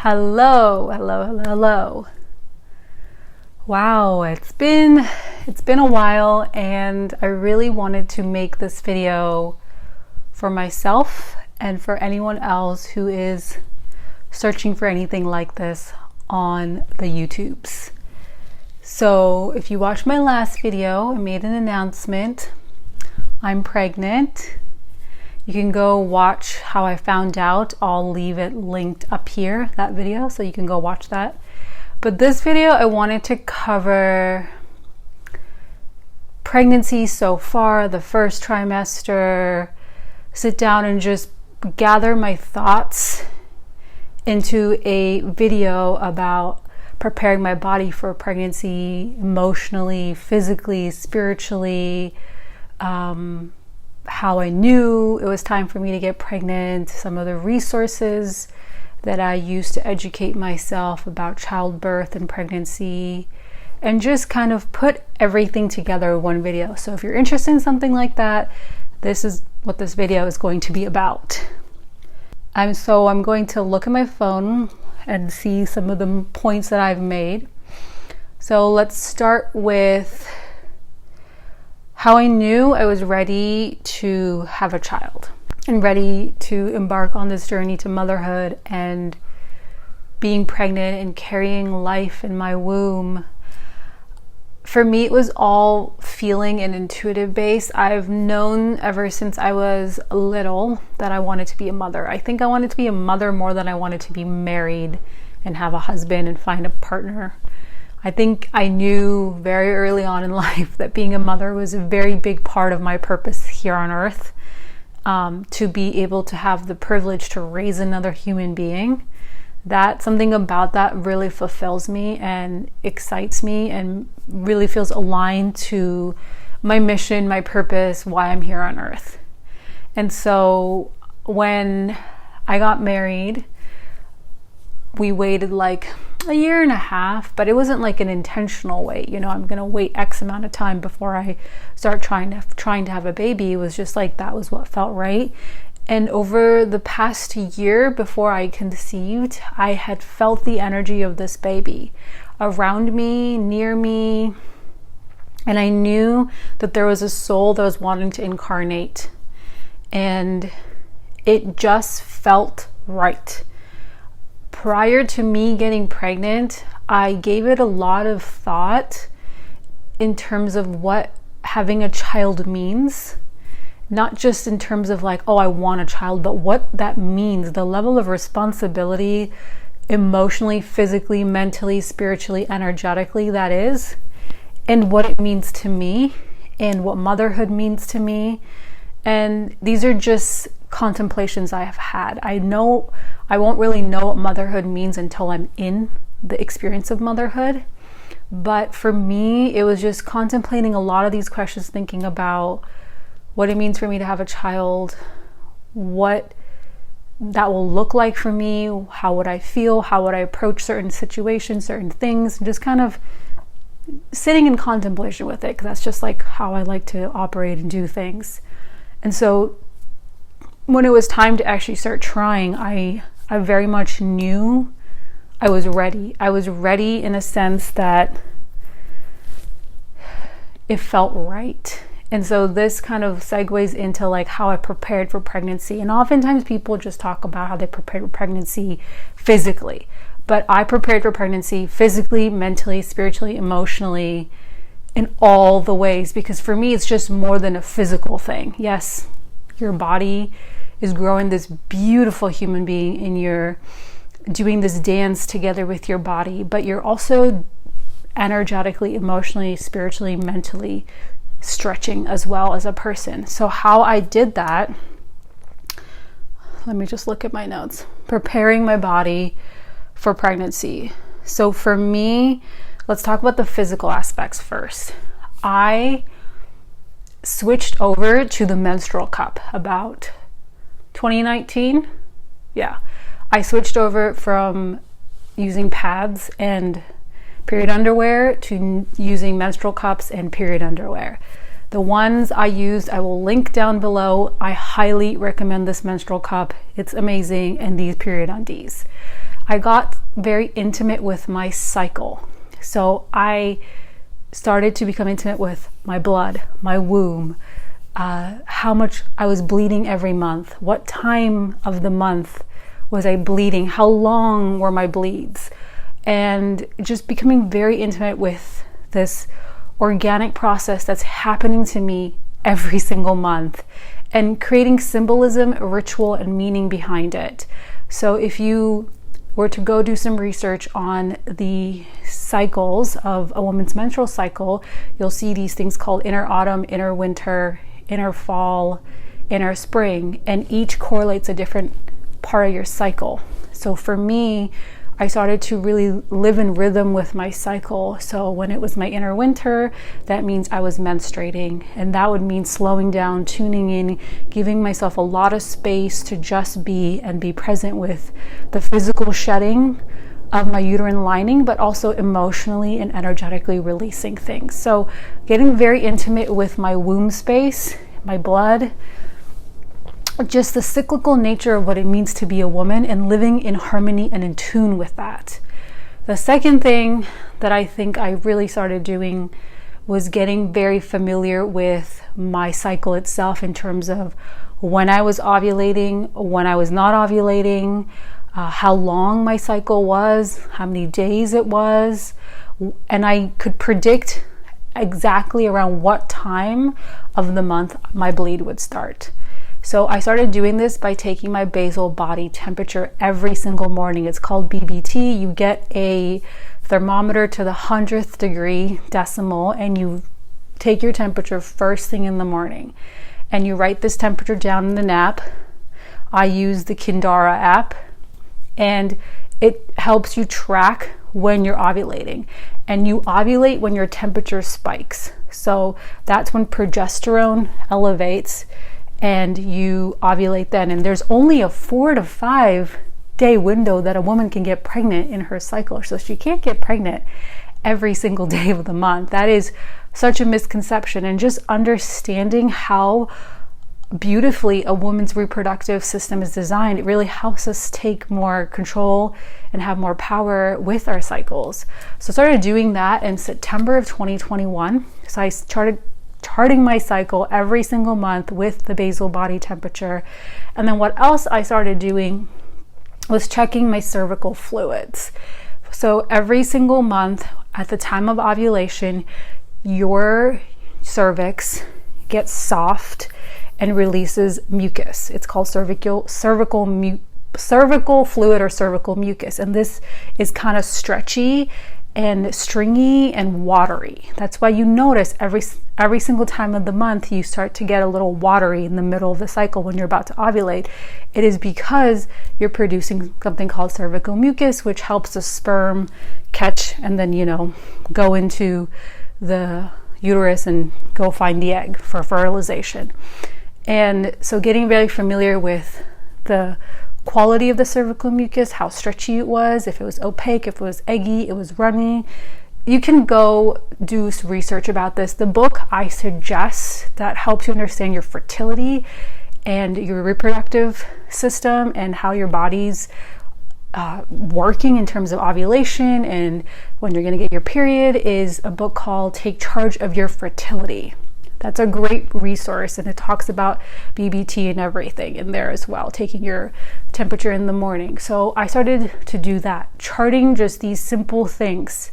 Hello, hello, hello, hello. Wow, it's been a while, and I really wanted to make this video for myself and for anyone else who is searching for anything like this on the YouTubes. So if you watched my last video, I made an announcement. I'm pregnant. You can go watch how I found out. I'll leave it linked up here, that video, so you can go watch that. But this video, I wanted to cover pregnancy so far, the first trimester, sit down and just gather my thoughts into a video about preparing my body for pregnancy emotionally, physically, spiritually, how I knew it was time for me to get pregnant, some of the resources that I used to educate myself about childbirth and pregnancy, and just kind of put everything together in one video. So if you're interested in something like that, this is what this video is going to be about. I'm going to look at my phone and see some of the points that I've made. So let's start with how I knew I was ready to have a child and ready to embark on this journey to motherhood and being pregnant and carrying life in my womb. For me, it was all feeling and intuitive based. I've known ever since I was little that I wanted to be a mother. I think I wanted to be a mother more than I wanted to be married and have a husband and find a partner. I think I knew very early on in life that being a mother was a very big part of my purpose here on earth, to be able to have the privilege to raise another human being. Something about that really fulfills me and excites me and really feels aligned to my mission, my purpose, why I'm here on earth. And so when I got married, we waited like a year and a half, but it wasn't like an intentional wait. You know, I'm gonna wait X amount of time before I start trying to have a baby. It was just like that was what felt right. And over the past year before I conceived, I had felt the energy of this baby around me, near me, and I knew that there was a soul that was wanting to incarnate, and it just felt right. Prior to me getting pregnant, I gave it a lot of thought in terms of what having a child means. Not just in terms of like, oh, I want a child, but what that means, the level of responsibility emotionally, physically, mentally, spiritually, energetically that is, and what it means to me, and what motherhood means to me. And these are just contemplations I have had. I know I won't really know what motherhood means until I'm in the experience of motherhood. But for me, it was just contemplating a lot of these questions, thinking about what it means for me to have a child, what that will look like for me, how would I feel, how would I approach certain situations, certain things, just kind of sitting in contemplation with it, because that's just like how I like to operate and do things. And so when it was time to actually start trying, I very much knew I was ready. I was ready in a sense that it felt right. And so this kind of segues into like how I prepared for pregnancy. And oftentimes people just talk about how they prepared for pregnancy physically. But I prepared for pregnancy physically, mentally, spiritually, emotionally, in all the ways. Because for me, it's just more than a physical thing. Yes, your body is growing this beautiful human being and you're doing this dance together with your body. But you're also energetically, emotionally, spiritually, mentally stretching as well as a person. So how I did that, let me just look at my notes. Preparing my body for pregnancy. So for me, let's talk about the physical aspects first. I switched over to the menstrual cup about 2019. Yeah, I switched over from using pads and period underwear to using menstrual cups and period underwear. The ones I used, I will link down below. I highly recommend this menstrual cup. It's amazing. And these period undies. I got very intimate with my cycle. So I started to become intimate with my blood, my womb, how much I was bleeding every month, what time of the month was I bleeding, how long were my bleeds, and just becoming very intimate with this organic process that's happening to me every single month, and creating symbolism, ritual, and meaning behind it. So if you were to go do some research on the cycles of a woman's menstrual cycle, you'll see these things called inner autumn, inner winter, inner fall, inner spring, and each correlates a different part of your cycle. So for me, I started to really live in rhythm with my cycle. So when it was my inner winter, that means I was menstruating, and that would mean slowing down, tuning in, giving myself a lot of space to just be and be present with the physical shedding of my uterine lining, but also emotionally and energetically releasing things. So getting very intimate with my womb space, my blood, just the cyclical nature of what it means to be a woman, and living in harmony and in tune with that. The second thing that I think I really started doing was getting very familiar with my cycle itself, in terms of when I was ovulating, when I was not ovulating, how long my cycle was, how many days it was, and I could predict exactly around what time of the month my bleed would start. So I started doing this by taking my basal body temperature every single morning. It's called BBT. You get a thermometer to the 100th degree decimal, and you take your temperature first thing in the morning. And you write this temperature down in an app. I use the Kindara app, and it helps you track when you're ovulating. And you ovulate when your temperature spikes. So that's when progesterone elevates, and you ovulate then. And there's only a 4 to 5 day window that a woman can get pregnant in her cycle. So she can't get pregnant every single day of the month. That is such a misconception. And just understanding how beautifully a woman's reproductive system is designed, it really helps us take more control and have more power with our cycles. So I started doing that in September of 2021. So I started charting my cycle every single month with the basal body temperature. And then what else I started doing was checking my cervical fluids. So every single month at the time of ovulation, your cervix gets soft and releases mucus. It's called cervical fluid or cervical mucus. And this is kind of stretchy and stringy and watery. That's why you notice every single time of the month you start to get a little watery in the middle of the cycle when you're about to ovulate. It is because you're producing something called cervical mucus, which helps the sperm catch and then, go into the uterus and go find the egg for fertilization. And so getting very familiar with the quality of the cervical mucus, how stretchy it was, if it was opaque, if it was eggy, it was runny. You can go do some research about this. The book I suggest that helps you understand your fertility and your reproductive system and how your body's working in terms of ovulation and when you're going to get your period is a book called Take Charge of Your Fertility. That's a great resource, and it talks about BBT and everything in there as well, taking your temperature in the morning. So I started to do that, charting just these simple things.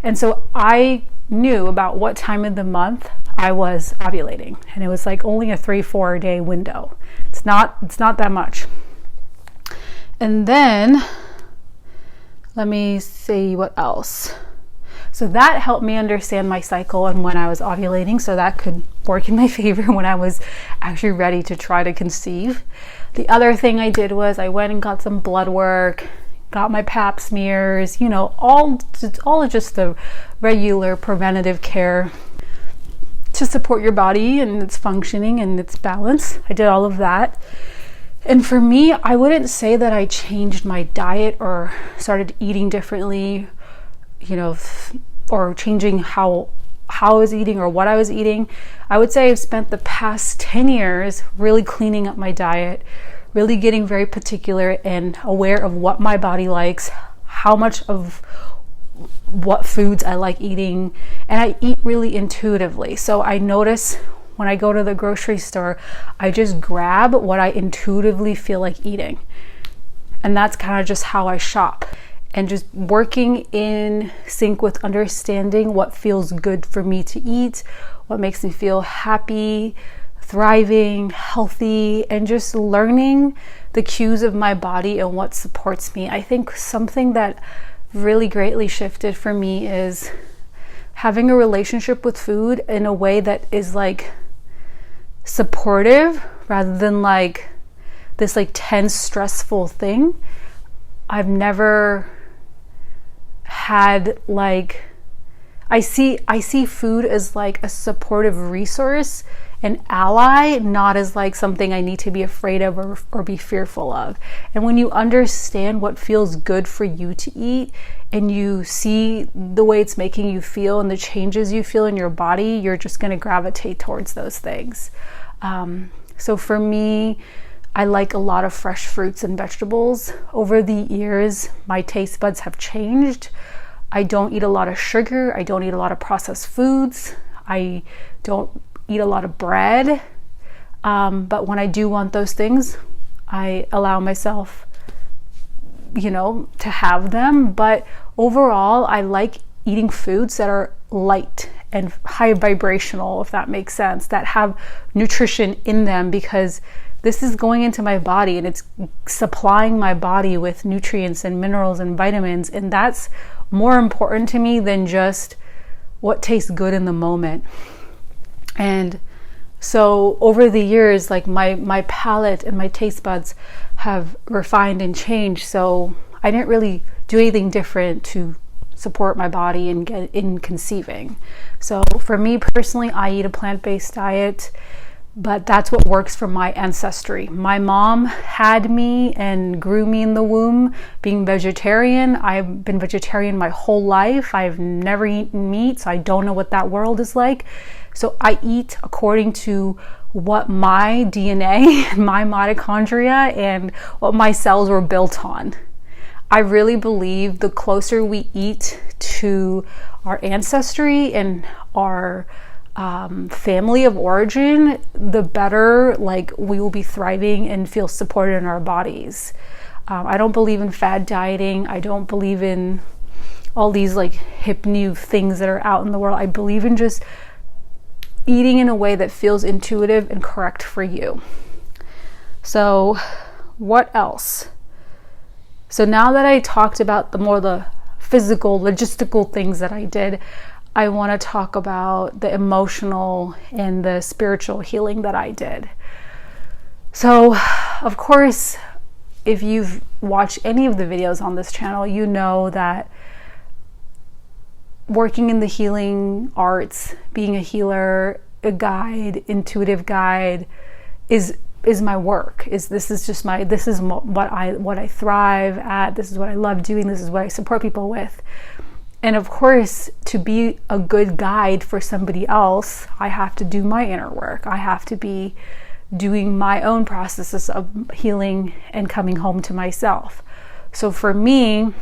And so I knew about what time of the month I was ovulating, and it was like only a 3-4 day window. It's not that much. And then let me see what else. So that helped me understand my cycle and when I was ovulating, so that could work in my favor when I was actually ready to try to conceive. The other thing I did was I went and got some blood work, got my pap smears, all of just the regular preventative care to support your body and its functioning and its balance. I did all of that. And for me, I wouldn't say that I changed my diet or started eating differently, or changing how I was eating or what I was eating. I would say I've spent the past 10 years really cleaning up my diet, really getting very particular and aware of what my body likes, how much of what foods I like eating, and I eat really intuitively. So I notice when I go to the grocery store, I just grab what I intuitively feel like eating. And that's kind of just how I shop. And just working in sync with understanding what feels good for me to eat, what makes me feel happy, thriving, healthy, and just learning the cues of my body and what supports me. I think something that really greatly shifted for me is having a relationship with food in a way that is like supportive rather than like this like tense, stressful thing. I've never had like, I see food as like a supportive resource, an ally, not as like something I need to be afraid of or be fearful of. And when you understand what feels good for you to eat, and you see the way it's making you feel and the changes you feel in your body, you're just going to gravitate towards those things. So for me, I like a lot of fresh fruits and vegetables. Over the years, my taste buds have changed. I don't eat a lot of sugar. I don't eat a lot of processed foods. I don't eat a lot of bread. But when I do want those things, I allow myself, to have them. But overall, I like eating foods that are light and high vibrational, if that makes sense, that have nutrition in them, because this is going into my body and it's supplying my body with nutrients and minerals and vitamins. And that's more important to me than just what tastes good in the moment. And so over the years, like my palate and my taste buds have refined and changed. So I didn't really do anything different to support my body and get in conceiving. So for me personally, I eat a plant-based diet, but that's what works for my ancestry. My mom had me and grew me in the womb being vegetarian. I've been vegetarian my whole life. I've never eaten meat, so I don't know what that world is like. So I eat according to what my DNA, my mitochondria, and what my cells were built on. I really believe the closer we eat to our ancestry and our family of origin, the better we will be thriving and feel supported in our bodies. I don't believe in fad dieting. I don't believe in all these hip new things that are out in the world. I believe in just eating in a way that feels intuitive and correct for you. So what else? So now that I talked about the physical, logistical things that I did, I want to talk about the emotional and the spiritual healing that I did. So, of course, if you've watched any of the videos on this channel, you know that working in the healing arts, being a healer, a guide, intuitive guide, is my work. This is what I thrive at. This is what I love doing. This is what I support people with. And of course, to be a good guide for somebody else, I have to do my inner work. I have to be doing my own processes of healing and coming home to myself. So for me,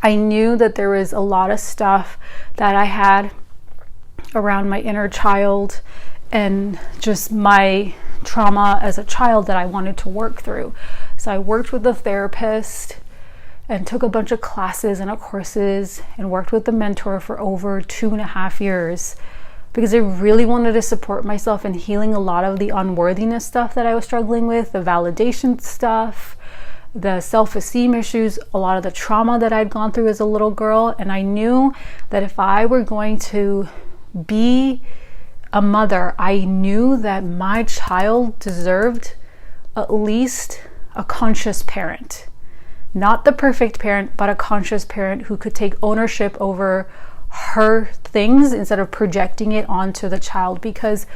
I knew that there was a lot of stuff that I had around my inner child and just my trauma as a child that I wanted to work through. So I worked with a therapist and took a bunch of classes and courses and worked with a mentor for over 2.5 years because I really wanted to support myself in healing a lot of the unworthiness stuff that I was struggling with, the validation stuff, the self-esteem issues, a lot of the trauma that I'd gone through as a little girl. And I knew that if I were going to be a mother, I knew that my child deserved at least a conscious parent. Not the perfect parent, but a conscious parent who could take ownership over her things instead of projecting it onto the child. Because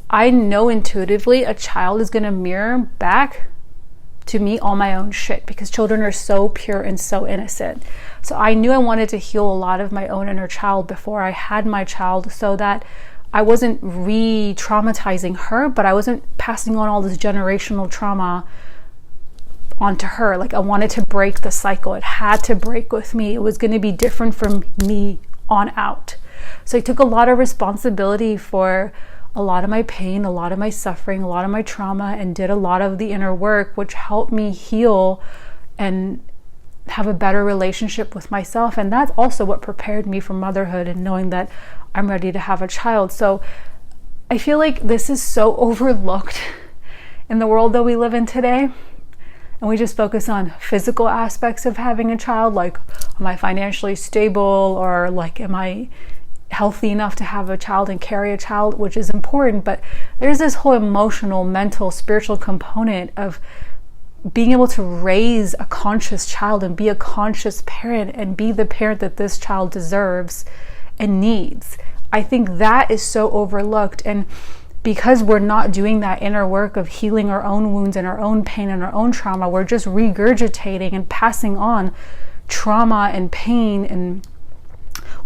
I know intuitively a child is going to mirror back to me all my own shit, because children are so pure and so innocent. So I knew I wanted to heal a lot of my own inner child before I had my child, so that I wasn't re-traumatizing her, but I wasn't passing on all this generational trauma onto her. Like I wanted to break the cycle. It had to break with me. It was going to be different from me on out. So I took a lot of responsibility for a lot of my pain, a lot of my suffering, a lot of my trauma, and did a lot of the inner work, which helped me heal and have a better relationship with myself. And that's also what prepared me for motherhood and knowing that I'm ready to have a child. So I feel like this is so overlooked in the world that we live in today. And we just focus on physical aspects of having a child, like, am I financially stable, or like, am I healthy enough to have a child and carry a child, which is important. But there's this whole emotional, mental, spiritual component of being able to raise a conscious child and be a conscious parent and be the parent that this child deserves and needs. I think that is so overlooked. And because we're not doing that inner work of healing our own wounds and our own pain and our own trauma, we're just regurgitating and passing on trauma and pain and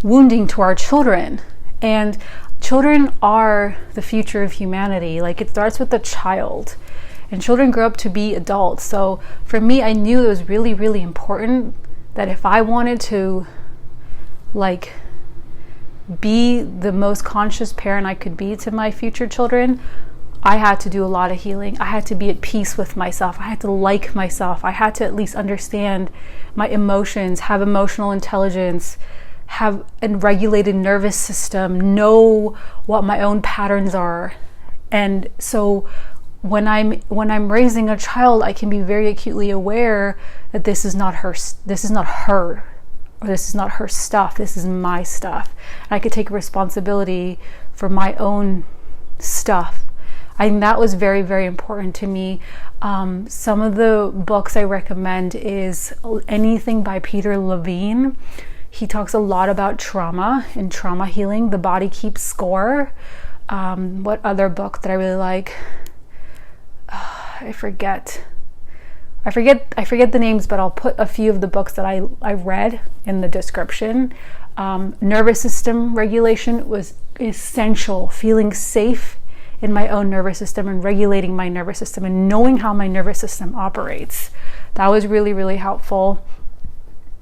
wounding to our children. And children are the future of humanity. Like, it starts with the child, and children grow up to be adults. So for me, I knew it was really, really important that if I wanted to like be the most conscious parent I could be to my future children, I had to do a lot of healing. I had to be at peace with myself. I had to like myself. I had to at least understand my emotions, have emotional intelligence, have a regulated nervous system, know what my own patterns are. And so when I'm raising a child, I can be very acutely aware that this is not her, or this is not her stuff, this is my stuff. And I could take responsibility for my own stuff. I think that was very, very important to me. Some of the books I recommend is anything by Peter Levine. He talks a lot about trauma and trauma healing. The Body Keeps Score. What other book that I really like? I forget the names, but I'll put a few of the books that I read in the description. Nervous system regulation was essential. Feeling safe in my own nervous system and regulating my nervous system and knowing how my nervous system operates. That was really, really helpful.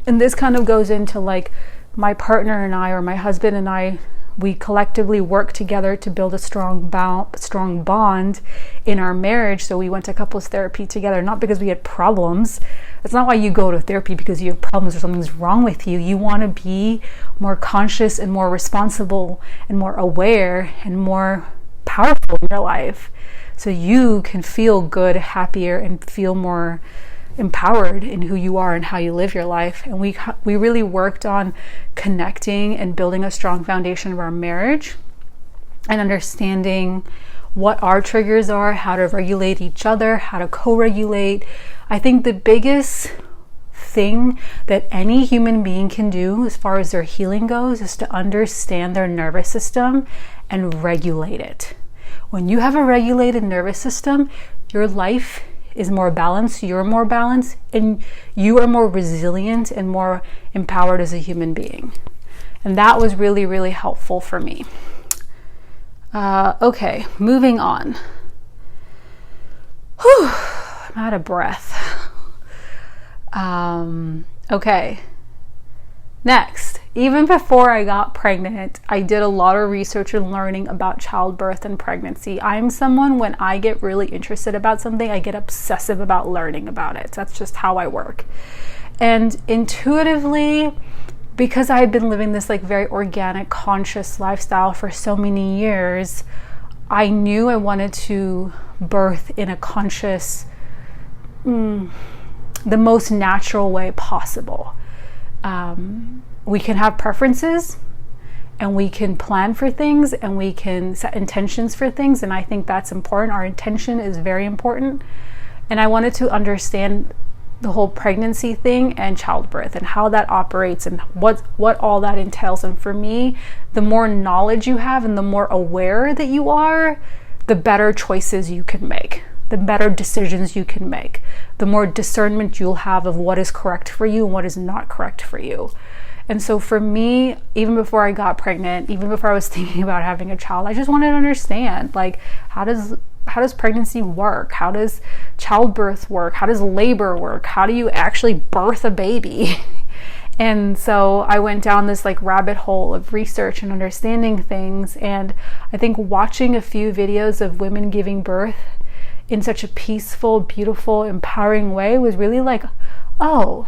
And this kind of goes into like my partner and I, or my husband and I, we collectively work together to build a strong bond in our marriage. So we went to couples therapy together, not because we had problems. That's not why you go to therapy, because you have problems or something's wrong with you. You want to be more conscious and more responsible and more aware and more powerful in your life, so you can feel good, happier, and feel more empowered in who you are and how you live your life. And we really worked on connecting and building a strong foundation of our marriage and understanding what our triggers are, how to regulate each other, how to co-regulate. I think the biggest thing that any human being can do as far as their healing goes is to understand their nervous system and regulate it. When you have a regulated nervous system, your life is more balanced, you're more balanced, and you are more resilient and more empowered as a human being. And that was really, really helpful for me. Okay, moving on. Whew, I'm out of breath. Okay, next. Even before I got pregnant, I did a lot of research and learning about childbirth and pregnancy. I'm someone, when I get really interested about something, I get obsessive about learning about it. That's just how I work. And intuitively, because I had been living this like very organic, conscious lifestyle for so many years, I knew I wanted to birth in a conscious, the most natural way possible. We can have preferences, and we can plan for things, and we can set intentions for things, and I think that's important. Our intention is very important. And I wanted to understand the whole pregnancy thing and childbirth and how that operates and what all that entails. And for me, the more knowledge you have and the more aware that you are, the better choices you can make, the better decisions you can make, the more discernment you'll have of what is correct for you and what is not correct for you. And so for me, even before I got pregnant, even before I was thinking about having a child, I just wanted to understand, like, how does pregnancy work? How does childbirth work? How does labor work? How do you actually birth a baby? And so I went down this like rabbit hole of research and understanding things. And I think watching a few videos of women giving birth in such a peaceful, beautiful, empowering way was really like, oh,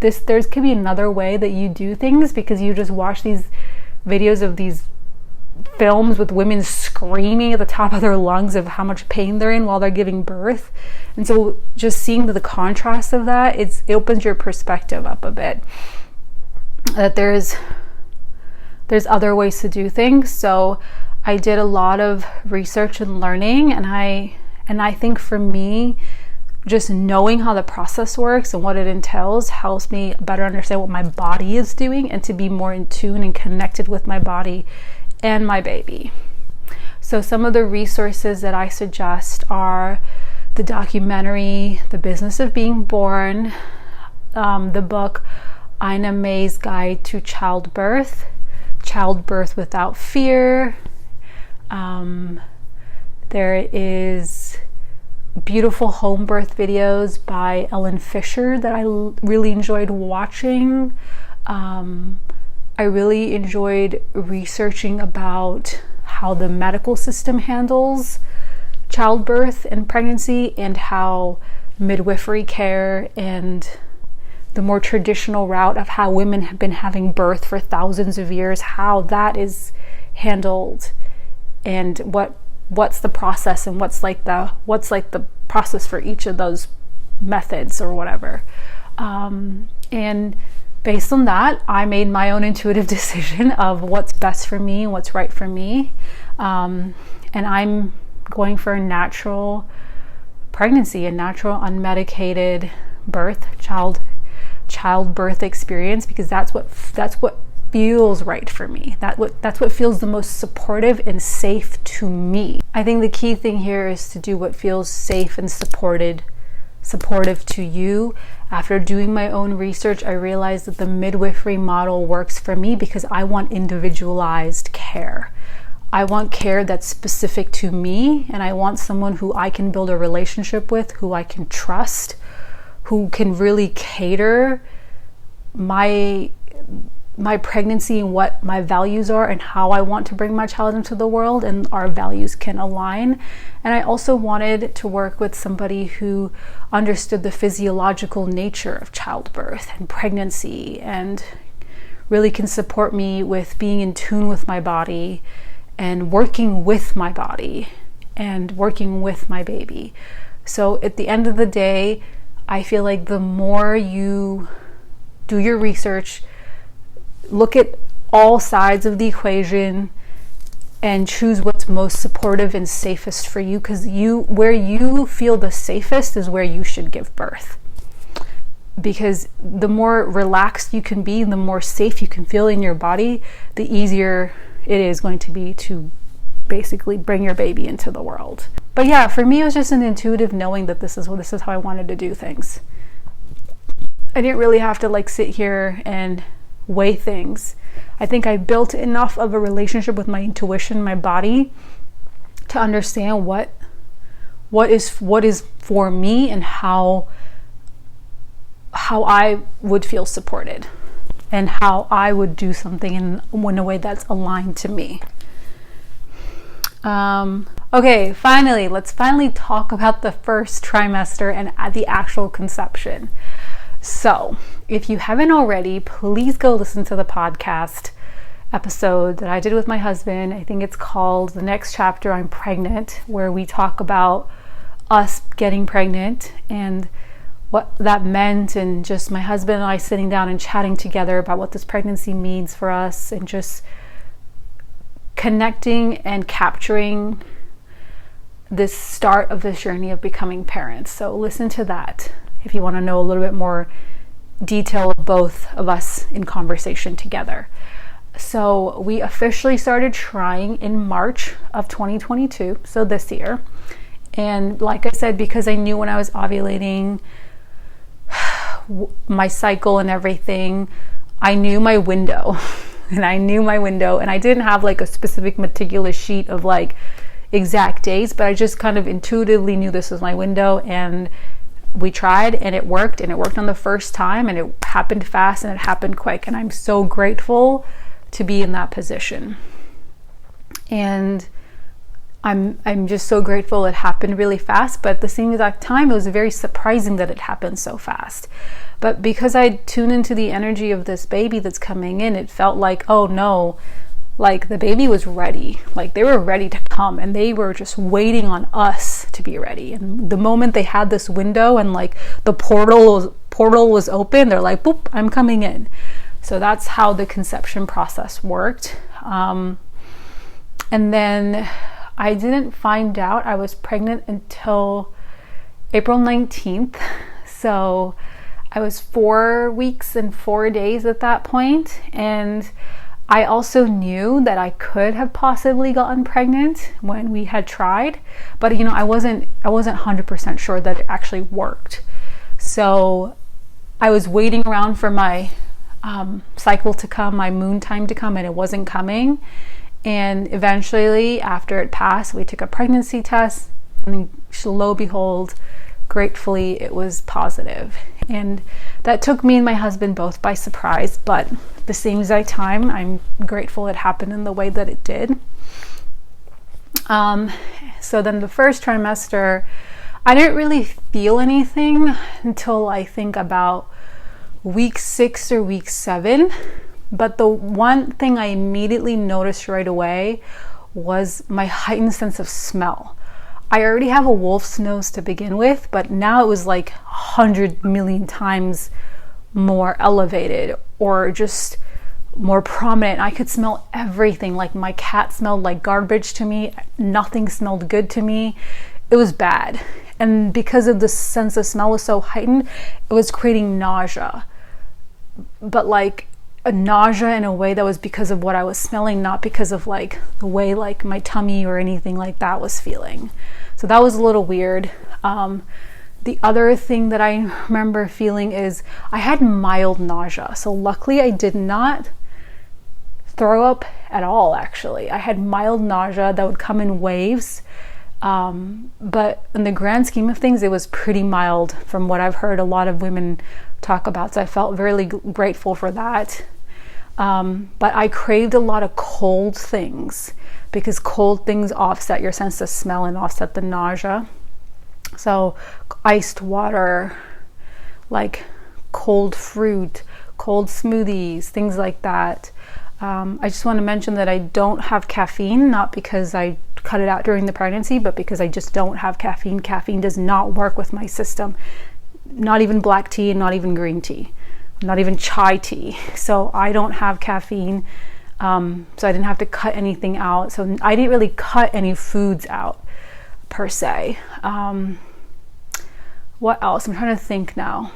there could be another way that you do things, because you just watch these videos of these films with women screaming at the top of their lungs of how much pain they're in while they're giving birth. And so just seeing the contrast of that, it opens your perspective up a bit, that there's other ways to do things. So I did a lot of research and learning, and I think for me, just knowing how the process works and what it entails helps me better understand what my body is doing and to be more in tune and connected with my body and my baby. So some of the resources that I suggest are the documentary, The Business of Being Born, the book, Ina May's Guide to Childbirth, Childbirth Without Fear. There is beautiful home birth videos by Ellen Fisher that I really enjoyed watching. I really enjoyed researching about how the medical system handles childbirth and pregnancy, and how midwifery care and the more traditional route of how women have been having birth for thousands of years, how that is handled, and what's the process, and what's like the process for each of those methods or whatever. And based on that, I made my own intuitive decision of what's best for me and what's right for me. And I'm going for a natural pregnancy, a natural unmedicated birth, childbirth experience, because that's what feels right for me. That's what feels the most supportive and safe to me. I think the key thing here is to do what feels safe and supportive to you. After doing my own research, I realized that the midwifery model works for me because I want individualized care. I want care that's specific to me, and I want someone who I can build a relationship with, who I can trust, who can really cater my pregnancy and what my values are and how I want to bring my child into the world, and our values can align. And I also wanted to work with somebody who understood the physiological nature of childbirth and pregnancy, and really can support me with being in tune with my body and working with my body and working with my baby. So at the end of the day, I feel like the more you do your research, look at all sides of the equation, and choose what's most supportive and safest for you, because where you feel the safest is where you should give birth. Because the more relaxed you can be, the more safe you can feel in your body, the easier it is going to be to basically bring your baby into the world. But yeah, for me, it was just an intuitive knowing that this is how I wanted to do things. I didn't really have to sit here and weigh things. I think I built enough of a relationship with my intuition, my body, to understand what is for me and how I would feel supported and how I would do something in a way that's aligned to me. Okay, let's finally talk about the first trimester and the actual conception. So, if you haven't already, please go listen to the podcast episode that I did with my husband. I think it's called The Next Chapter, I'm Pregnant, where we talk about us getting pregnant and what that meant, and just my husband and I sitting down and chatting together about what this pregnancy means for us, and just connecting and capturing this start of this journey of becoming parents. So listen to that if you want to know a little bit more detail of both of us in conversation together. So we officially started trying in March of 2022, so this year. And like I said, because I knew when I was ovulating, my cycle and everything, I knew my window. And I didn't have a specific meticulous sheet of exact days, but I just kind of intuitively knew this was my window, and we tried, and it worked on the first time, and it happened fast and it happened quick, and I'm so grateful to be in that position. And I'm just so grateful it happened really fast, but at the same exact time, it was very surprising that it happened so fast. But because I tuned into the energy of this baby that's coming in, it felt like, oh no, like the baby was ready. Like they were ready to come, and they were just waiting on us to be ready. And the moment they had this window and like the portal was open, they're like, boop, I'm coming in. So that's how the conception process worked. And then I didn't find out I was pregnant until April 19th. So I was 4 weeks and 4 days at that point. And I also knew that I could have possibly gotten pregnant when we had tried, but I wasn't 100% sure that it actually worked. So I was waiting around for my cycle to come, my moon time to come, and it wasn't coming. And eventually, after it passed, we took a pregnancy test, and lo and behold, gratefully, it was positive. And that took me and my husband both by surprise, but at the same exact time, I'm grateful it happened in the way that it did. So then the first trimester, I didn't really feel anything until I think about week 6 or week 7. But the one thing I immediately noticed right away was my heightened sense of smell. I already have a wolf's nose to begin with, but now it was like 100 million times more elevated, or just more prominent. I could smell everything. Like my cat smelled like garbage to me. Nothing smelled good to me. It was bad. And because of the sense of smell was so heightened, it was creating nausea. But like a nausea in a way that was because of what I was smelling, not because of like the way like my tummy or anything like that was feeling. So that was a little weird. The other thing that I remember feeling is I had mild nausea. So luckily I did not throw up at all, actually. I had mild nausea that would come in waves. But in the grand scheme of things, it was pretty mild from what I've heard a lot of women talk about. So I felt really grateful for that. But I craved a lot of cold things, because cold things offset your sense of smell and offset the nausea. So iced water, like cold fruit, cold smoothies, things like that. I just want to mention that I don't have caffeine, not because I cut it out during the pregnancy, but because I just don't have caffeine. Caffeine does not work with my system. Not even black tea, and not even green tea, not even chai tea. So I don't have caffeine. So I didn't have to cut anything out. So I didn't really cut any foods out per se. What else? I'm trying to think now.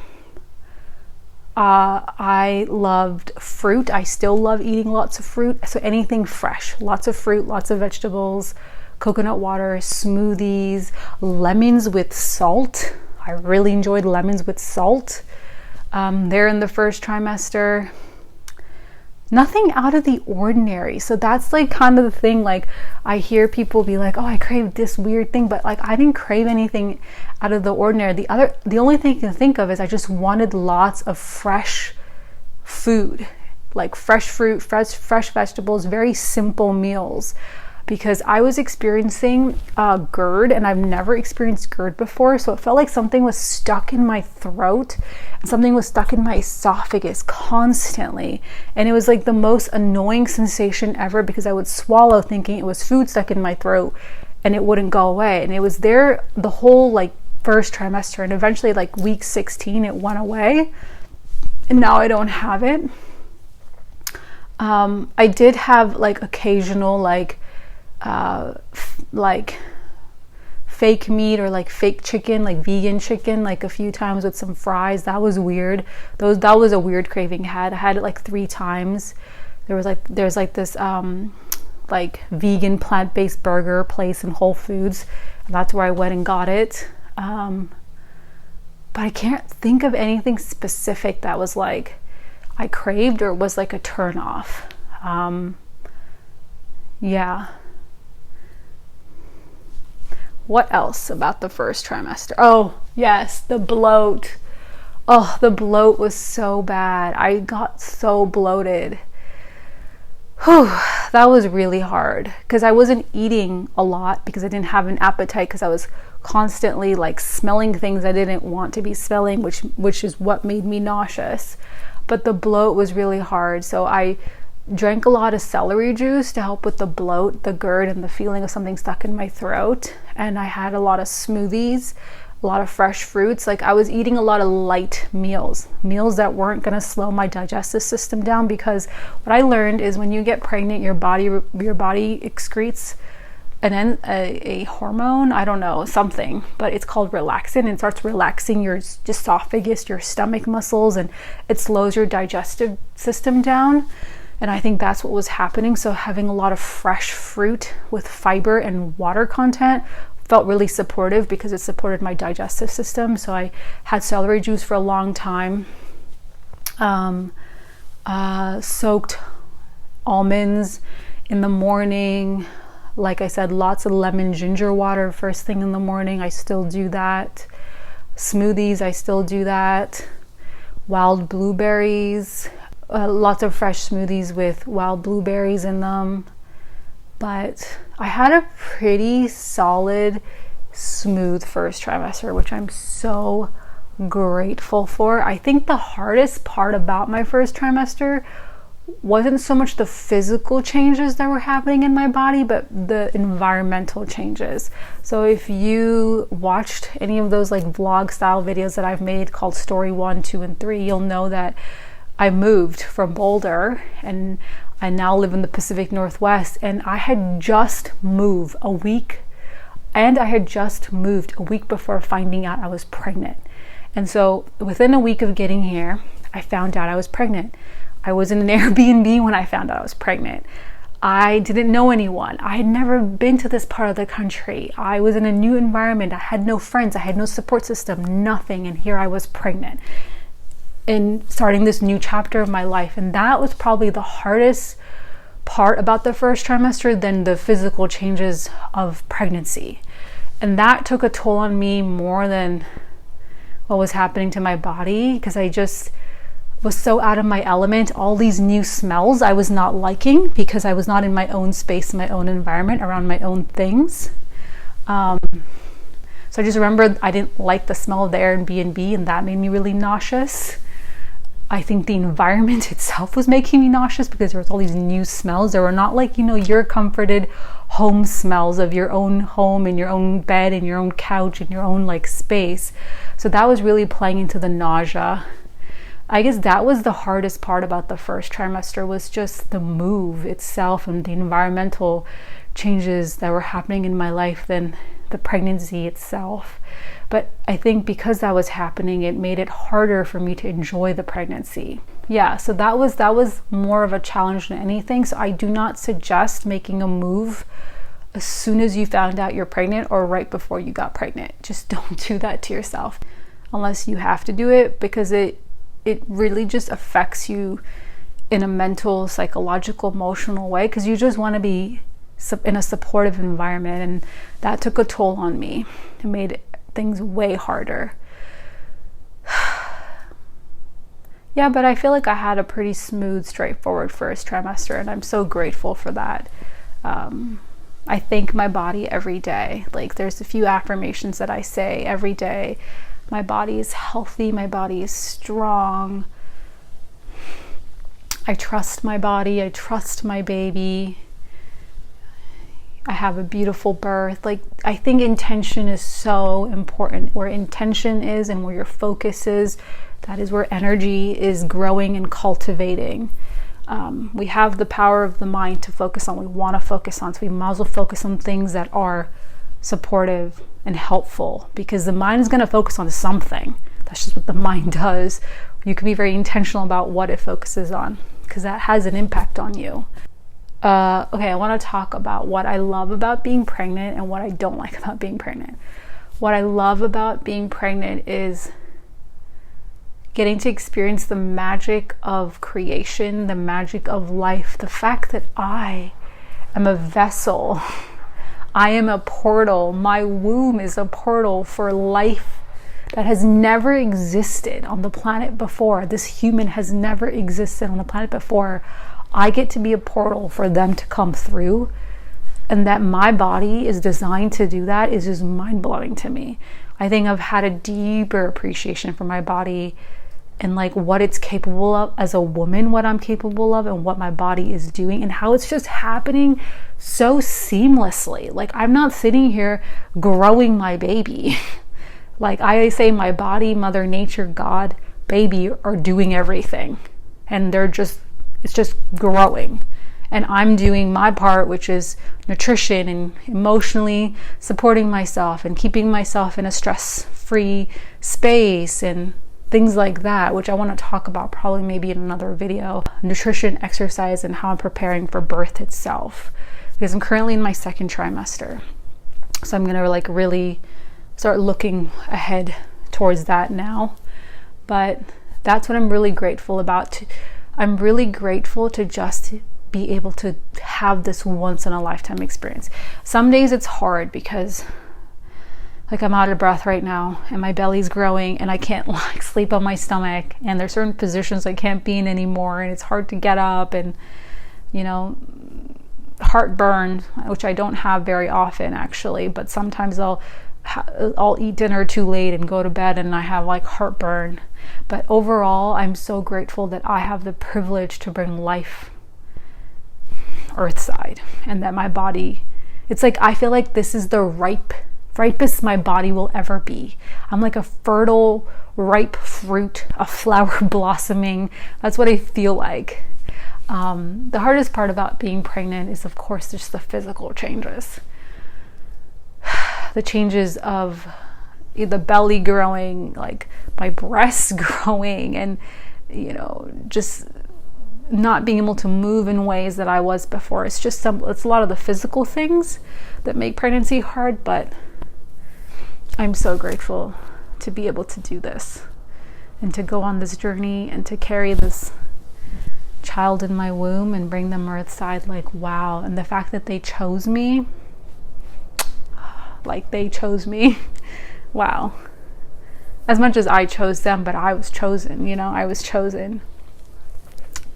I loved fruit. I still love eating lots of fruit. So anything fresh, lots of fruit, lots of vegetables, coconut water, smoothies, lemons with salt. I really enjoyed lemons with salt. There in the first trimester. Nothing out of the ordinary. So that's like kind of the thing. Like I hear people be like, oh, I crave this weird thing, but like I didn't crave anything out of the ordinary. The only thing I can think of is I just wanted lots of fresh food, like fresh fruit, fresh vegetables, very simple meals. Because I was experiencing GERD, and I've never experienced GERD before, so it felt like something was stuck in my throat and something was stuck in my esophagus constantly, and it was like the most annoying sensation ever, because I would swallow thinking it was food stuck in my throat and it wouldn't go away, and it was there the whole like first trimester, and eventually like week 16 it went away, and now I don't have it. I did have like occasional like fake meat or like fake chicken, like vegan chicken, like a few times with some fries. That was weird. That was a weird craving I had it like 3 times. There's like this like vegan plant-based burger place in Whole Foods, and that's where I went and got it. But I can't think of anything specific that was like I craved or was like a turn off. Yeah. What else about the first trimester? Oh, yes, the bloat. Oh, the bloat was so bad. I got so bloated. Whew, that was really hard because I wasn't eating a lot because I didn't have an appetite because I was constantly like smelling things I didn't want to be smelling, which is what made me nauseous. But the bloat was really hard. So I drank a lot of celery juice to help with the bloat, the GERD, and the feeling of something stuck in my throat. And I had a lot of smoothies, a lot of fresh fruits. Like, I was eating a lot of light meals that weren't going to slow my digestive system down, because what I learned is when you get pregnant, your body excretes a hormone, I don't know, something, but it's called relaxin, and it starts relaxing your esophagus, your stomach muscles, and it slows your digestive system down. And I think that's what was happening. So having a lot of fresh fruit with fiber and water content felt really supportive because it supported my digestive system. So I had celery juice for a long time, soaked almonds in the morning. Like I said, lots of lemon ginger water first thing in the morning. I still do that. Smoothies, I still do that. Wild blueberries, lots of fresh smoothies with wild blueberries in them. But I had a pretty solid, smooth first trimester, which I'm so grateful for. I think the hardest part about my first trimester wasn't so much the physical changes that were happening in my body, but the environmental changes. So if you watched any of those like vlog style videos that I've made called Story 1, 2, and 3, you'll know that I moved from Boulder and I now live in the Pacific Northwest, and I had just moved a week before finding out I was pregnant. And so within a week of getting here, I found out I was pregnant. I was in an Airbnb when I found out I was pregnant. I didn't know anyone. I had never been to this part of the country. I was in a new environment. I had no friends. I had no support system, nothing. And here I was pregnant and starting this new chapter of my life. And that was probably the hardest part about the first trimester than the physical changes of pregnancy. And that took a toll on me more than what was happening to my body, because I just was so out of my element. All these new smells I was not liking because I was not in my own space, my own environment, around my own things. So I just remember I didn't like the smell of the Airbnb, and that made me really nauseous. I think the environment itself was making me nauseous because there was all these new smells. There were not like, your comforted home smells of your own home and your own bed and your own couch and your own like space. So that was really playing into the nausea. I guess that was the hardest part about the first trimester, was just the move itself and the environmental changes that were happening in my life than the pregnancy itself. But I think because that was happening, it made it harder for me to enjoy the pregnancy. Yeah, so that was more of a challenge than anything. So I do not suggest making a move as soon as you found out you're pregnant or right before you got pregnant. Just don't do that to yourself unless you have to do it, because it really just affects you in a mental, psychological, emotional way, because you just want to be in a supportive environment, and that took a toll on me. It made things way harder. Yeah, but I feel like I had a pretty smooth, straightforward first trimester, and I'm so grateful for that. I thank my body every day. Like, there's a few affirmations that I say every day. My body is healthy. My body is strong. I trust my body. I trust my baby. I have a beautiful birth. Like, I think intention is so important. Where intention is and where your focus is, that is where energy is growing and cultivating. We have the power of the mind to focus on what we want to focus on. So we might as well focus on things that are supportive and helpful, because the mind is going to focus on something. That's just what the mind does. You can be very intentional about what it focuses on, because that has an impact on you. Okay, I want to talk about what I love about being pregnant and what I don't like about being pregnant. What I love about being pregnant is getting to experience the magic of creation, the magic of life, the fact that I am a vessel. I am a portal. My womb is a portal for life that has never existed on the planet before. This human has never existed on the planet before. I get to be a portal for them to come through. And that my body is designed to do that is just mind-blowing to me. I think I've had a deeper appreciation for my body and like what it's capable of as a woman, what I'm capable of and what my body is doing and how it's just happening so seamlessly. Like I'm not sitting here growing my baby. Like I say, my body, Mother Nature, God, baby are doing everything. And it's just growing. And I'm doing my part, which is nutrition and emotionally supporting myself and keeping myself in a stress-free space and things like that, which I want to talk about probably maybe in another video. Nutrition, exercise, and how I'm preparing for birth itself. Because I'm currently in my second trimester. So I'm going to like really start looking ahead towards that now. But that's what I'm really grateful about. I'm really grateful to just be able to have this once in a lifetime experience. Some days it's hard because like I'm out of breath right now and my belly's growing and I can't like sleep on my stomach and there's certain positions I can't be in anymore and it's hard to get up and you know, heartburn, which I don't have very often actually, but sometimes I'll eat dinner too late and go to bed and I have like heartburn. But overall, I'm so grateful that I have the privilege to bring life earthside and that my body, it's like I feel like this is the ripest my body will ever be. I'm like a fertile, ripe fruit, a flower blossoming. That's what I feel like. The hardest part about being pregnant is, of course, just the physical changes. The changes of the belly growing, like my breasts growing, and, you know, just not being able to move in ways that I was before. It's just it's a lot of the physical things that make pregnancy hard, but I'm so grateful to be able to do this and to go on this journey and to carry this child in my womb and bring them earthside. Like, wow. And the fact that they chose me, wow. As much as I chose them, but I was chosen, you know, I was chosen.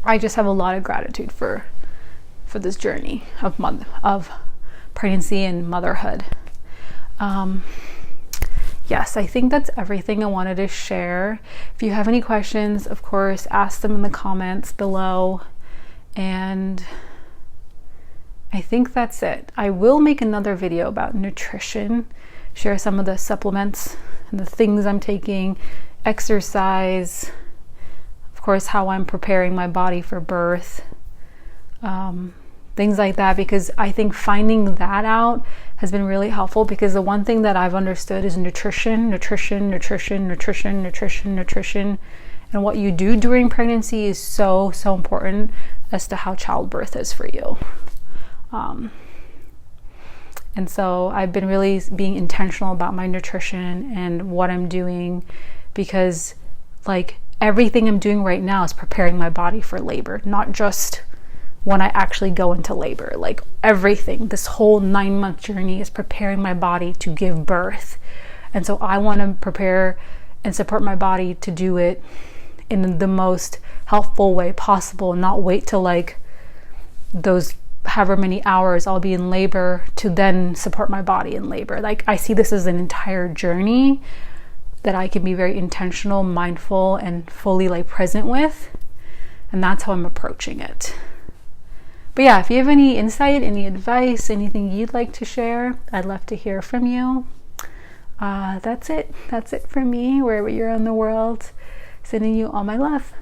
I just have a lot of gratitude for this journey of pregnancy and motherhood. Yes, I think that's everything I wanted to share. If you have any questions, of course, ask them in the comments below. And I think that's it. I will make another video about nutrition, share some of the supplements and the things I'm taking, exercise, of course, how I'm preparing my body for birth, things like that, because I think finding that out has been really helpful, because the one thing that I've understood is nutrition. And what you do during pregnancy is so important as to how childbirth is for you. And so I've been really being intentional about my nutrition and what I'm doing, because like everything I'm doing right now is preparing my body for labor, not just when I actually go into labor. Like everything, this whole 9-month journey is preparing my body to give birth. And so I want to prepare and support my body to do it in the most helpful way possible, not wait till like those however many hours I'll be in labor to then support my body in labor. Like I see this as an entire journey that I can be very intentional, mindful, and fully like present with. And that's how I'm approaching it. But yeah, if you have any insight, any advice, anything you'd like to share, I'd love to hear from you. That's it. That's it for me, wherever you're in the world. Sending you all my love.